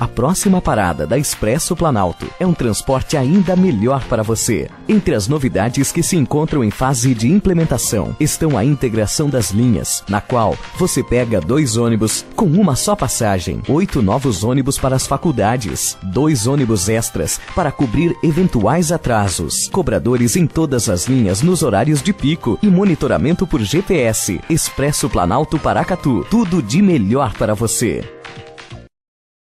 A próxima parada da Expresso Planalto é um transporte ainda melhor para você. Entre as novidades que se encontram em fase de implementação estão a integração das linhas, na qual você pega 2 ônibus com uma só passagem, 8 novos ônibus para as faculdades, 2 ônibus extras para cobrir eventuais atrasos, cobradores em todas as linhas nos horários de pico e monitoramento por GPS. Expresso Planalto Paracatu, tudo de melhor para você.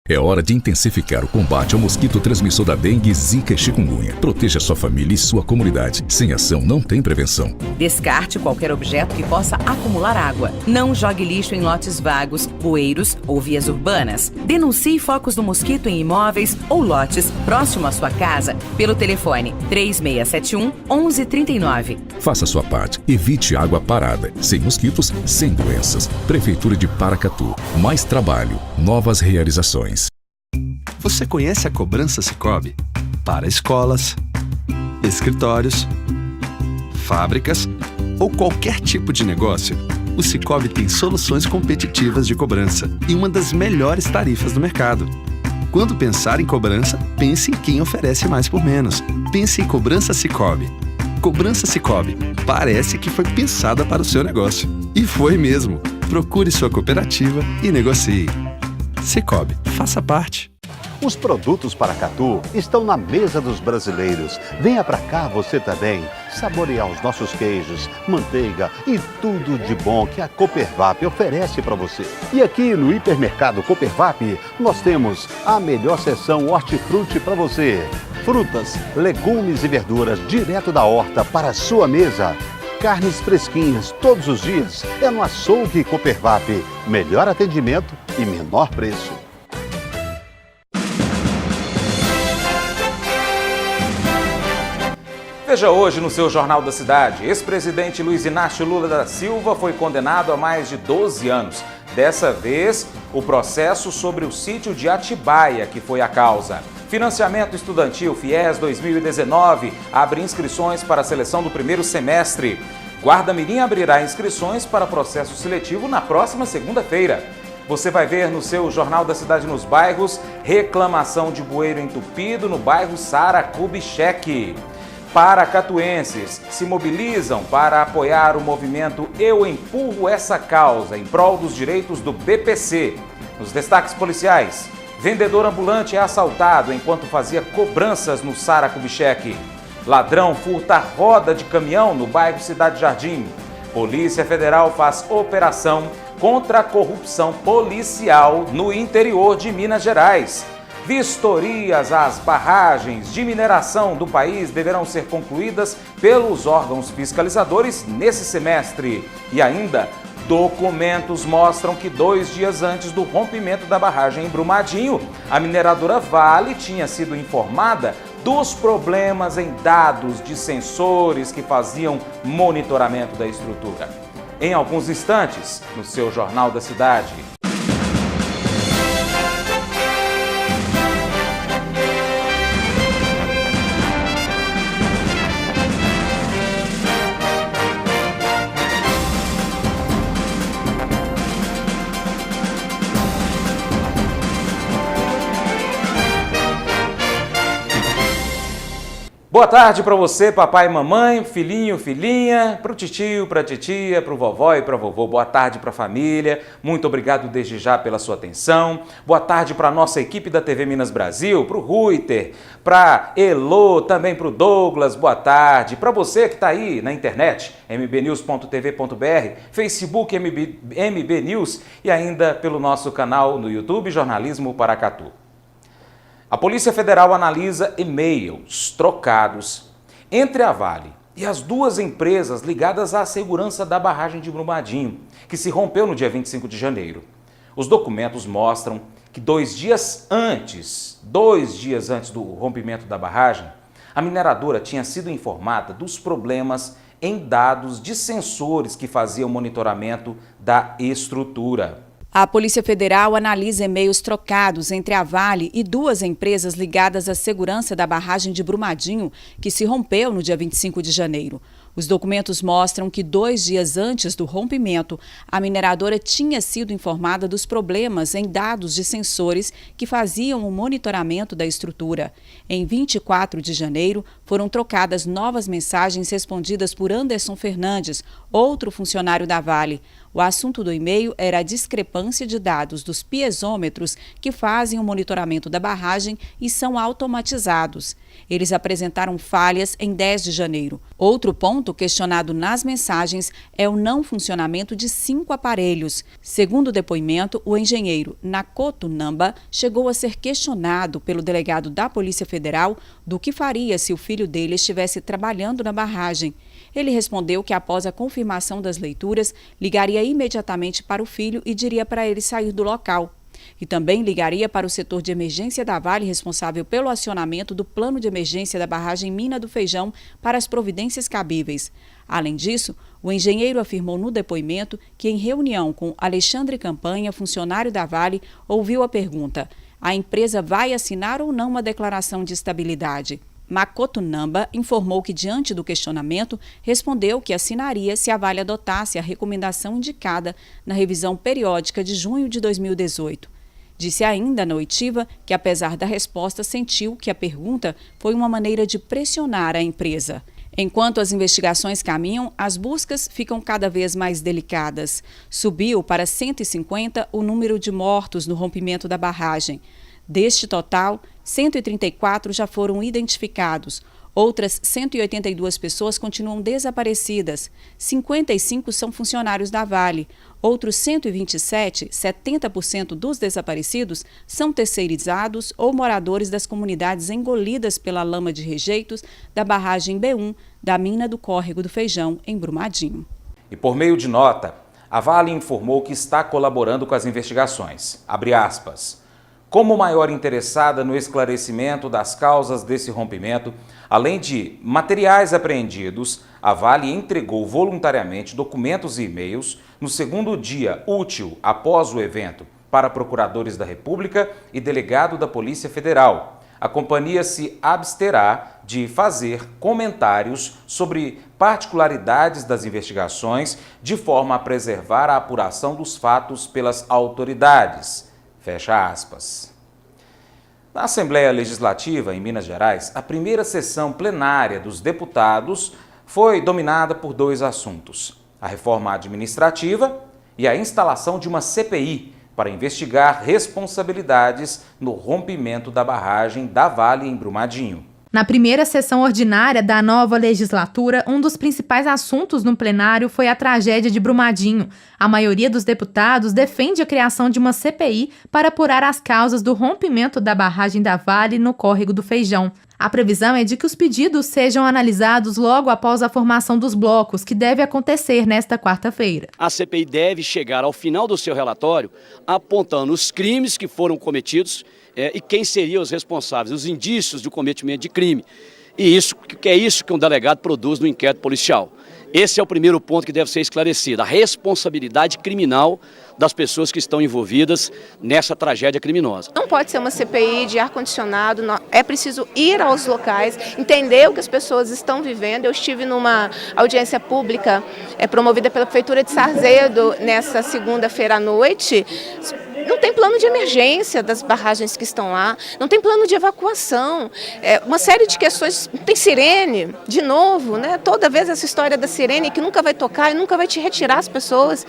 É hora de intensificar o combate ao mosquito transmissor da dengue, zika e chikungunya. Proteja sua família e sua comunidade. Sem ação não tem prevenção. Descarte qualquer objeto que possa acumular água. Não jogue lixo em lotes vagos, bueiros ou vias urbanas. Denuncie focos do mosquito em imóveis ou lotes próximo à sua casa pelo telefone 3671 1139. Faça sua parte. Evite água parada. Sem mosquitos, sem doenças. Prefeitura de Paracatu. Mais trabalho. Novas realizações. Você conhece a cobrança Sicoob? Para escolas, escritórios, fábricas ou qualquer tipo de negócio, o Sicoob tem soluções competitivas de cobrança e uma das melhores tarifas do mercado. Quando pensar em cobrança, pense em quem oferece mais por menos. Pense em Cobrança Sicoob. Cobrança Sicoob. Parece que foi pensada para o seu negócio. E foi mesmo. Procure sua cooperativa e negocie. Sicoob, faça parte. Os produtos Paracatu estão na mesa dos brasileiros. Venha pra cá você também, saborear os nossos queijos, manteiga e tudo de bom que a Coopervap oferece para você. E aqui no Hipermercado Coopervap, nós temos a melhor seção hortifruti para você. Frutas, legumes e verduras direto da horta para a sua mesa. Carnes fresquinhas todos os dias é no Açougue Coopervap. Melhor atendimento e menor preço. Veja hoje no seu Jornal da Cidade, ex-presidente Luiz Inácio Lula da Silva foi condenado a mais de 12 anos. Dessa vez, o processo sobre o sítio de Atibaia, que foi a causa. Financiamento estudantil FIES 2019 abre inscrições para a seleção do primeiro semestre. Guarda-Mirim abrirá inscrições para processo seletivo na próxima segunda-feira. Você vai ver no seu Jornal da Cidade nos Bairros, reclamação de bueiro entupido no bairro Saracubicheque. Paracatuenses se mobilizam para apoiar o movimento Eu Empurro Essa Causa em prol dos direitos do BPC. Nos destaques policiais, vendedor ambulante é assaltado enquanto fazia cobranças no Saracubicheque. Ladrão furta roda de caminhão no bairro Cidade Jardim. Polícia Federal faz operação contra a corrupção policial no interior de Minas Gerais. Vistorias às barragens de mineração do país deverão ser concluídas pelos órgãos fiscalizadores nesse semestre. E ainda, documentos mostram que 2 dias antes do rompimento da barragem em Brumadinho, a mineradora Vale tinha sido informada dos problemas em dados de sensores que faziam monitoramento da estrutura. Em alguns instantes, no seu Jornal da Cidade. Boa tarde para você, papai e mamãe, filhinho, filhinha, para o titio, para a titia, para o vovó e para a vovô. Boa tarde para a família, muito obrigado desde já pela sua atenção. Boa tarde para a nossa equipe da TV Minas Brasil, para o Ruiter, para Elô, também para o Douglas, boa tarde. Para você que está aí na internet, mbnews.tv.br, Facebook MB News e ainda pelo nosso canal no YouTube, Jornalismo Paracatu. A Polícia Federal analisa e-mails trocados entre a Vale e as 2 empresas ligadas à segurança da barragem de Brumadinho, que se rompeu no dia 25 de janeiro. Os documentos mostram que 2 dias antes do rompimento da barragem, a mineradora tinha sido informada dos problemas em dados de sensores que faziam monitoramento da estrutura. A Polícia Federal analisa e-mails trocados entre a Vale e duas empresas ligadas à segurança da barragem de Brumadinho, que se rompeu no dia 25 de janeiro. Os documentos mostram que 2 dias antes do rompimento, a mineradora tinha sido informada dos problemas em dados de sensores que faziam o monitoramento da estrutura. Em 24 de janeiro, foram trocadas novas mensagens respondidas por Anderson Fernandes, outro funcionário da Vale. O assunto do e-mail era a discrepância de dados dos piezômetros que fazem o monitoramento da barragem e são automatizados. Eles apresentaram falhas em 10 de janeiro. Outro ponto questionado nas mensagens é o não funcionamento de 5 aparelhos. Segundo o depoimento, o engenheiro Nakoto Namba chegou a ser questionado pelo delegado da Polícia Federal do que faria se o filho dele estivesse trabalhando na barragem. Ele respondeu que após a confirmação das leituras, ligaria imediatamente para o filho e diria para ele sair do local. E também ligaria para o setor de emergência da Vale, responsável pelo acionamento do plano de emergência da barragem Mina do Feijão para as providências cabíveis. Além disso, o engenheiro afirmou no depoimento que, em reunião com Alexandre Campanha, funcionário da Vale, ouviu a pergunta: a empresa vai assinar ou não uma declaração de estabilidade? Makoto Namba informou que, diante do questionamento, respondeu que assinaria se a Vale adotasse a recomendação indicada na revisão periódica de junho de 2018. Disse ainda na oitiva que, apesar da resposta, sentiu que a pergunta foi uma maneira de pressionar a empresa. Enquanto as investigações caminham, as buscas ficam cada vez mais delicadas. Subiu para 150 o número de mortos no rompimento da barragem. Deste total, 134 já foram identificados. Outras 182 pessoas continuam desaparecidas. 55 são funcionários da Vale. Outros 127, 70% dos desaparecidos, são terceirizados ou moradores das comunidades engolidas pela lama de rejeitos da barragem B1 da mina do Córrego do Feijão, em Brumadinho. E por meio de nota, a Vale informou que está colaborando com as investigações. Abre aspas. Como maior interessada no esclarecimento das causas desse rompimento, além de materiais apreendidos, a Vale entregou voluntariamente documentos e e-mails no segundo dia útil após o evento para procuradores da República e delegado da Polícia Federal. A companhia se absterá de fazer comentários sobre particularidades das investigações de forma a preservar a apuração dos fatos pelas autoridades. Fecha aspas. Na Assembleia Legislativa, em Minas Gerais, a primeira sessão plenária dos deputados foi dominada por 2 assuntos: a reforma administrativa e a instalação de uma CPI para investigar responsabilidades no rompimento da barragem da Vale em Brumadinho. Na primeira sessão ordinária da nova legislatura, um dos principais assuntos no plenário foi a tragédia de Brumadinho. A maioria dos deputados defende a criação de uma CPI para apurar as causas do rompimento da barragem da Vale no Córrego do Feijão. A previsão é de que os pedidos sejam analisados logo após a formação dos blocos, que deve acontecer nesta quarta-feira. A CPI deve chegar ao final do seu relatório apontando os crimes que foram cometidos e quem seriam os responsáveis, os indícios de cometimento de crime. E isso que um delegado produz no inquérito policial. Esse é o primeiro ponto que deve ser esclarecido, a responsabilidade criminal das pessoas que estão envolvidas nessa tragédia criminosa. Não pode ser uma CPI de ar-condicionado, é preciso ir aos locais, entender o que as pessoas estão vivendo. Eu estive numa audiência pública promovida pela Prefeitura de Sarzedo nessa segunda-feira à noite. Não tem plano de emergência das barragens que estão lá, não tem plano de evacuação, uma série de questões, não tem sirene, de novo, né? Toda vez essa história da sirene que nunca vai tocar e nunca vai te retirar as pessoas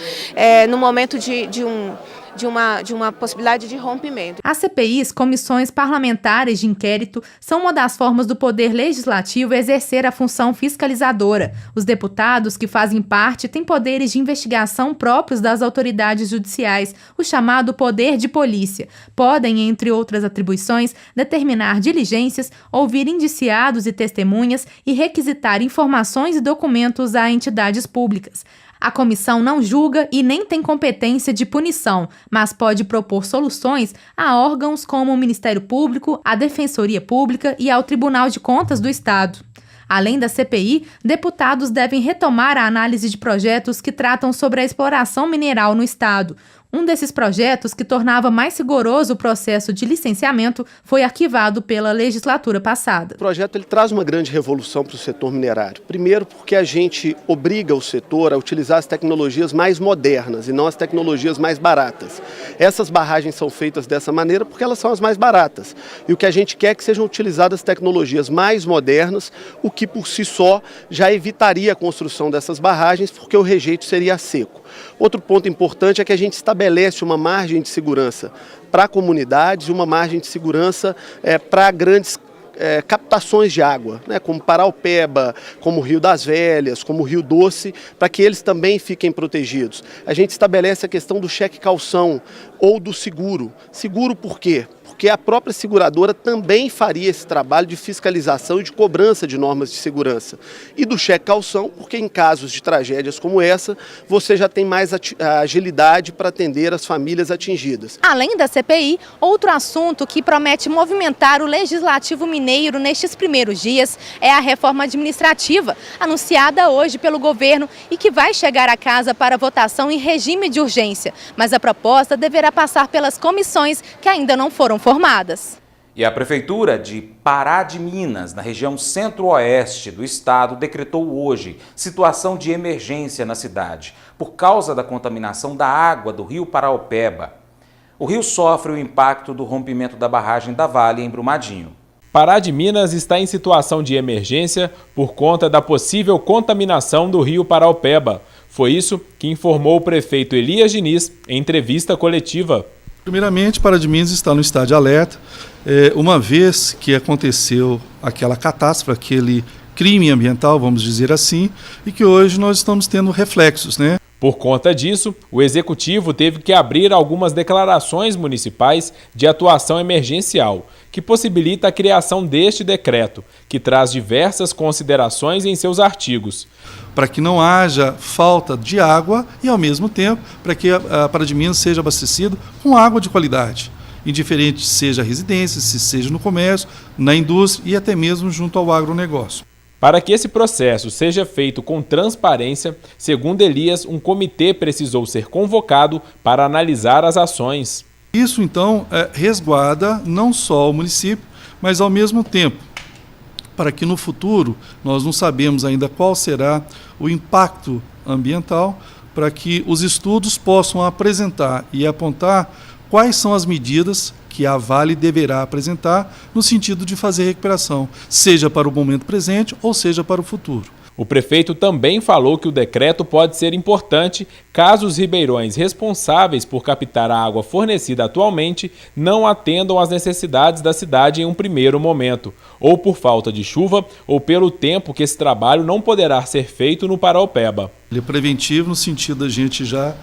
no momento de uma possibilidade de rompimento. As CPIs, comissões parlamentares de inquérito, são uma das formas do Poder Legislativo exercer a função fiscalizadora. Os deputados que fazem parte têm poderes de investigação próprios das autoridades judiciais, o chamado poder de polícia. Podem, entre outras atribuições, determinar diligências, ouvir indiciados e testemunhas e requisitar informações e documentos a entidades públicas. A comissão não julga e nem tem competência de punição, mas pode propor soluções a órgãos como o Ministério Público, a Defensoria Pública e ao Tribunal de Contas do Estado. Além da CPI, deputados devem retomar a análise de projetos que tratam sobre a exploração mineral no Estado. Um desses projetos, que tornava mais rigoroso o processo de licenciamento, foi arquivado pela legislatura passada. O projeto ele traz uma grande revolução para o setor minerário. Primeiro, porque a gente obriga o setor a utilizar as tecnologias mais modernas e não as tecnologias mais baratas. Essas barragens são feitas dessa maneira porque elas são as mais baratas. E o que a gente quer é que sejam utilizadas tecnologias mais modernas, o que por si só já evitaria a construção dessas barragens, porque o rejeito seria seco. Outro ponto importante é que a gente estabelece uma margem de segurança para comunidades e uma margem de segurança para grandes captações de água, né, como Paraupeba, como o Rio das Velhas, como o Rio Doce, para que eles também fiquem protegidos. A gente estabelece a questão do cheque calção ou do seguro. Seguro por quê? Porque a própria seguradora também faria esse trabalho de fiscalização e de cobrança de normas de segurança. E do cheque calção, porque em casos de tragédias como essa, você já tem mais agilidade para atender as famílias atingidas. Além da CPI, outro assunto que promete movimentar o Legislativo Mineiro nestes primeiros dias é a reforma administrativa, anunciada hoje pelo governo e que vai chegar à casa para votação em regime de urgência. Mas a proposta deverá passar pelas comissões que ainda não foram formadas. E a Prefeitura de Pará de Minas, na região centro-oeste do estado, decretou hoje situação de emergência na cidade, por causa da contaminação da água do rio Paraupeba. O rio sofre o impacto do rompimento da barragem da Vale em Brumadinho. Pará de Minas está em situação de emergência por conta da possível contaminação do rio Paraupeba. Foi isso que informou o prefeito Elias Diniz em entrevista coletiva. Primeiramente, Pará de Minas está no estado de alerta, uma vez que aconteceu aquela catástrofe, aquele crime ambiental, vamos dizer assim, e que hoje nós estamos tendo reflexos, né? Por conta disso, o Executivo teve que abrir algumas declarações municipais de atuação emergencial, que possibilita a criação deste decreto, que traz diversas considerações em seus artigos. Para que não haja falta de água e, ao mesmo tempo, para que a Pará de Minas seja abastecido com água de qualidade, indiferente seja a residência, se seja no comércio, na indústria e até mesmo junto ao agronegócio. Para que esse processo seja feito com transparência, segundo Elias, um comitê precisou ser convocado para analisar as ações. Isso, então, resguarda não só o município, mas, ao mesmo tempo, para que no futuro, nós não sabemos ainda qual será o impacto ambiental, para que os estudos possam apresentar e apontar quais são as medidas que a Vale deverá apresentar no sentido de fazer recuperação, seja para o momento presente ou seja para o futuro. O prefeito também falou que o decreto pode ser importante caso os ribeirões responsáveis por captar a água fornecida atualmente não atendam às necessidades da cidade em um primeiro momento, ou por falta de chuva ou pelo tempo que esse trabalho não poderá ser feito no Paraupeba. Ele é preventivo no sentido da gente já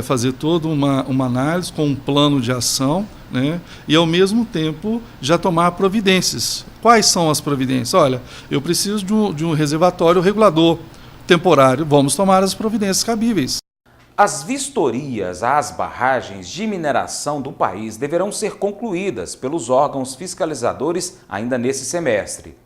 fazer toda uma análise com um plano de ação, né? E ao mesmo tempo já tomar providências. Quais são as providências? Olha, eu preciso de um reservatório regulador temporário, vamos tomar as providências cabíveis. As vistorias às barragens de mineração do país deverão ser concluídas pelos órgãos fiscalizadores ainda nesse semestre.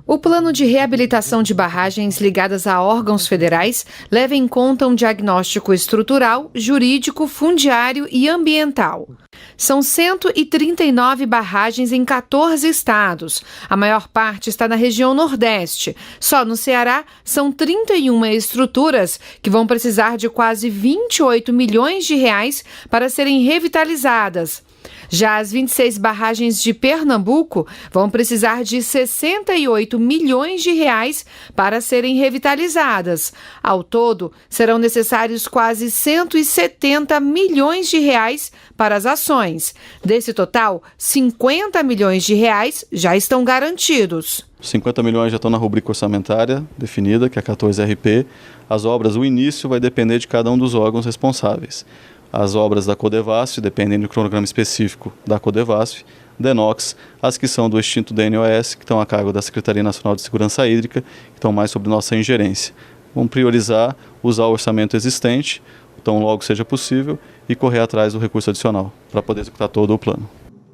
O plano de reabilitação de barragens ligadas a órgãos federais leva em conta um diagnóstico estrutural, jurídico, fundiário e ambiental. São 139 barragens em 14 estados. A maior parte está na região Nordeste. Só no Ceará são 31 estruturas que vão precisar de quase 28 milhões de reais para serem revitalizadas. Já as 26 barragens de Pernambuco vão precisar de 68 milhões de reais para serem revitalizadas. Ao todo, serão necessários quase 170 milhões de reais para as ações. Desse total, 50 milhões de reais já estão garantidos. 50 milhões já estão na rubrica orçamentária definida, que é a 14RP. As obras, o início vai depender de cada um dos órgãos responsáveis. As obras da Codevasf, dependendo do cronograma específico da Codevasf, DENOX, as que são do extinto DNOS, que estão a cargo da Secretaria Nacional de Segurança Hídrica, que estão mais sob nossa ingerência. Vamos priorizar, usar o orçamento existente, tão logo seja possível, e correr atrás do recurso adicional, para poder executar todo o plano.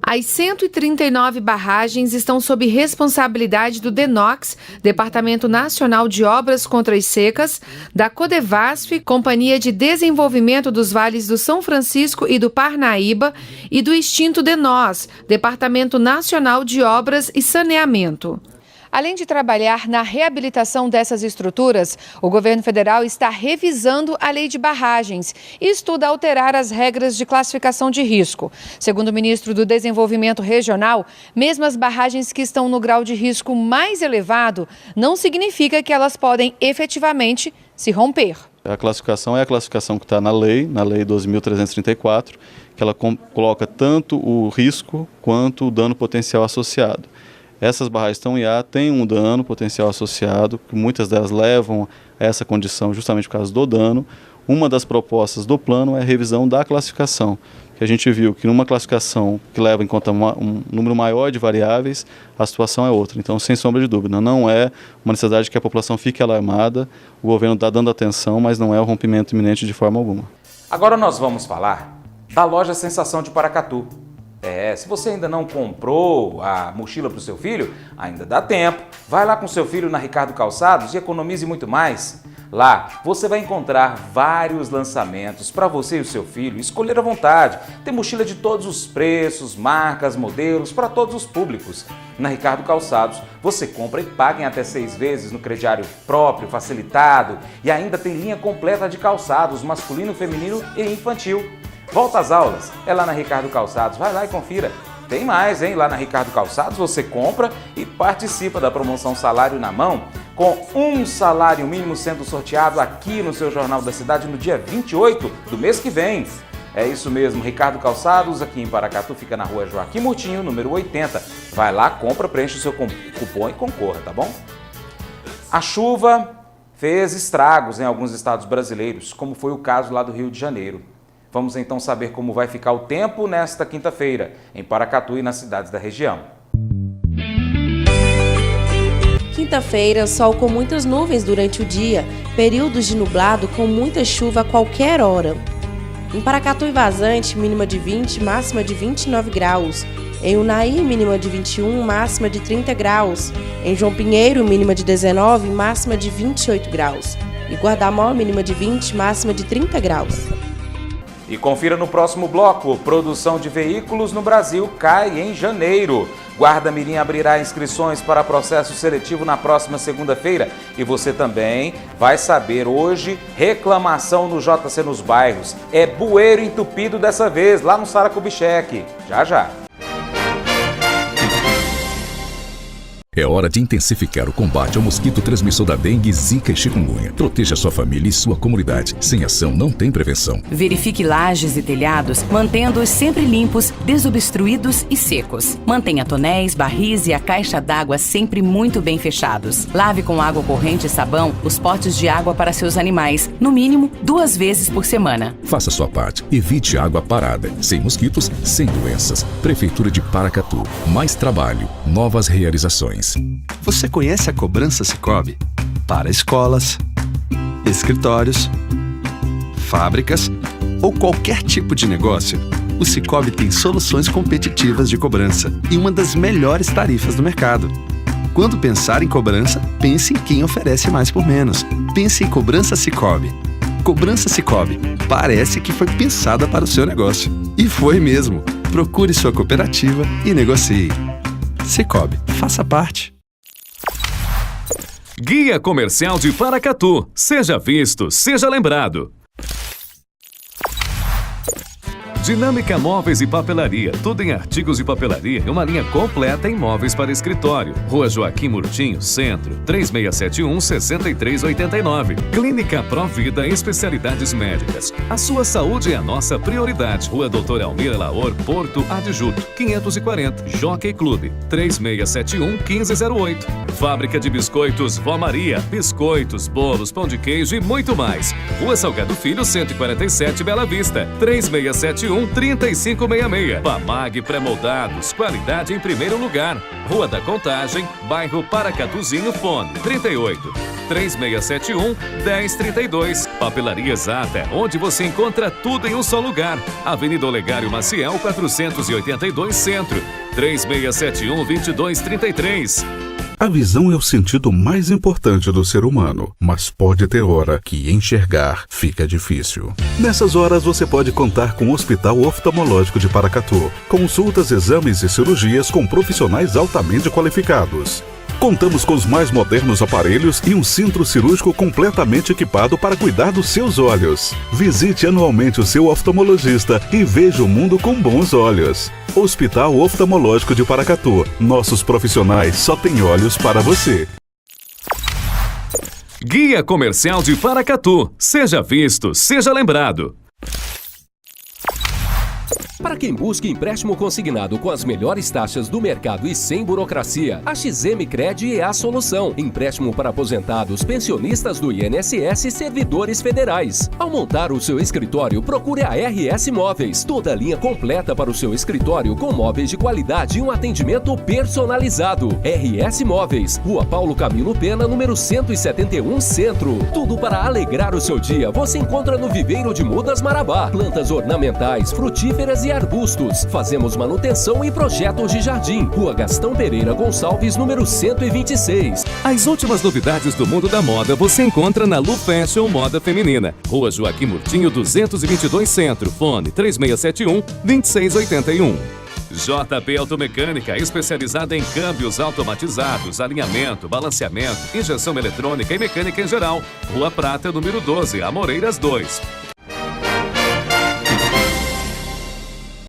As 139 barragens estão sob responsabilidade do DENOX, Departamento Nacional de Obras contra as Secas, da Codevasf, Companhia de Desenvolvimento dos Vales do São Francisco e do Parnaíba, e do extinto DENOS, Departamento Nacional de Obras e Saneamento. Além de trabalhar na reabilitação dessas estruturas, o governo federal está revisando a lei de barragens e estuda alterar as regras de classificação de risco. Segundo o ministro do Desenvolvimento Regional, mesmo as barragens que estão no grau de risco mais elevado, não significa que elas podem efetivamente se romper. A classificação é a classificação que está na lei 12.334, que ela coloca tanto o risco quanto o dano potencial associado. Essas barragens estão em A, têm um dano potencial associado, que muitas delas levam a essa condição justamente por causa do dano. Uma das propostas do plano é a revisão da classificação, que a gente viu que numa classificação que leva em conta um número maior de variáveis, a situação é outra. Então, sem sombra de dúvida, não é uma necessidade que a população fique alarmada, o governo está dando atenção, mas não é um rompimento iminente de forma alguma. Agora nós vamos falar da loja Sensação de Paracatu. Se você ainda não comprou a mochila para o seu filho, ainda dá tempo. Vai lá com seu filho na Ricardo Calçados e economize muito mais. Lá você vai encontrar vários lançamentos para você e o seu filho escolher à vontade. Tem mochila de todos os preços, marcas, modelos, para todos os públicos. Na Ricardo Calçados você compra e paga em até 6 vezes no crediário próprio, facilitado, e ainda tem linha completa de calçados masculino, feminino e infantil. Volta às aulas, é lá na Ricardo Calçados, vai lá e confira. Tem mais, hein? Lá na Ricardo Calçados você compra e participa da promoção Salário na Mão, com um salário mínimo sendo sorteado aqui no seu Jornal da Cidade no dia 28 do mês que vem. É isso mesmo, Ricardo Calçados, aqui em Paracatu, fica na rua Joaquim Murtinho, número 80. Vai lá, compra, preenche o seu cupom e concorra, tá bom? A chuva fez estragos em alguns estados brasileiros, como foi o caso lá do Rio de Janeiro. Vamos então saber como vai ficar o tempo nesta quinta-feira, em Paracatu e nas cidades da região. Quinta-feira, sol com muitas nuvens durante o dia, períodos de nublado com muita chuva a qualquer hora. Em Paracatu e Vazante, mínima de 20, máxima de 29 graus. Em Unai, mínima de 21, máxima de 30 graus. Em João Pinheiro, mínima de 19, máxima de 28 graus. E Guardamó, mínima de 20, máxima de 30 graus. E confira no próximo bloco, produção de veículos no Brasil cai em janeiro. Guarda-Mirim abrirá inscrições para processo seletivo na próxima segunda-feira. E você também vai saber hoje, reclamação no JC nos bairros. É bueiro entupido dessa vez, lá no Sara Kubitschek. Já, já. É hora de intensificar o combate ao mosquito transmissor da dengue, zika e chikungunya. Proteja sua família e sua comunidade. Sem ação não tem prevenção. Verifique lajes e telhados, mantendo-os sempre limpos, desobstruídos e secos. Mantenha tonéis, barris e a caixa d'água sempre muito bem fechados. Lave com água corrente e sabão os potes de água para seus animais, no mínimo 2 vezes por semana. Faça sua parte. Evite água parada. Sem mosquitos, sem doenças. Prefeitura de Paracatu. Mais trabalho. Novas realizações. Você conhece a cobrança Sicoob? Para escolas, escritórios, fábricas ou qualquer tipo de negócio, o Sicoob tem soluções competitivas de cobrança e uma das melhores tarifas do mercado. Quando pensar em cobrança, pense em quem oferece mais por menos. Pense em Cobrança Sicoob. Cobrança Sicoob. Parece que foi pensada para o seu negócio. E foi mesmo. Procure sua cooperativa e negocie. Sicoob, faça parte. Guia Comercial de Paracatu. Seja visto, seja lembrado. Dinâmica Móveis e Papelaria, tudo em artigos de papelaria e uma linha completa em móveis para escritório. Rua Joaquim Murtinho, Centro, 3671-6389. Clínica Provida, especialidades médicas. A sua saúde é a nossa prioridade. Rua Doutor Almir Laor, Porto Adjuto, 540. Jockey Clube, 3671-1508. Fábrica de Biscoitos Vó Maria, biscoitos, bolos, pão de queijo e muito mais. Rua Salgado Filho, 147, Bela Vista, 3671 3671-3566. Pamag Pré-Moldados, qualidade em primeiro lugar. Rua da Contagem, bairro Paracatuzinho, fone 38-3671-1032. Papelaria Exata, onde você encontra tudo em um só lugar. Avenida Olegário Maciel, 482 Centro, 3671-2233. A visão é o sentido mais importante do ser humano, mas pode ter hora que enxergar fica difícil. Nessas horas você pode contar com o Hospital Oftalmológico de Paracatu. Consultas, exames e cirurgias com profissionais altamente qualificados. Contamos com os mais modernos aparelhos e um centro cirúrgico completamente equipado para cuidar dos seus olhos. Visite anualmente o seu oftalmologista e veja o mundo com bons olhos. Hospital Oftalmológico de Paracatu. Nossos profissionais só têm olhos para você. Guia Comercial de Paracatu. Seja visto, seja lembrado. Para quem busca empréstimo consignado com as melhores taxas do mercado e sem burocracia, a XM Cred é a solução. Empréstimo para aposentados, pensionistas do INSS e servidores federais. Ao montar o seu escritório, procure a RS Móveis. Toda a linha completa para o seu escritório com móveis de qualidade e um atendimento personalizado. RS Móveis, Rua Paulo Camilo Pena, número 171, Centro. Tudo para alegrar o seu dia você encontra no Viveiro de Mudas Marabá. Plantas ornamentais, frutíferas e arbustos. Fazemos manutenção e projetos de jardim. Rua Gastão Pereira Gonçalves, número 126. As últimas novidades do mundo da moda você encontra na Lu Fashion Moda Feminina. Rua Joaquim Murtinho, 222 Centro. Fone 3671-2681. JP Automecânica, especializada em câmbios automatizados, alinhamento, balanceamento, injeção eletrônica e mecânica em geral. Rua Prata, número 12, Amoreiras 2.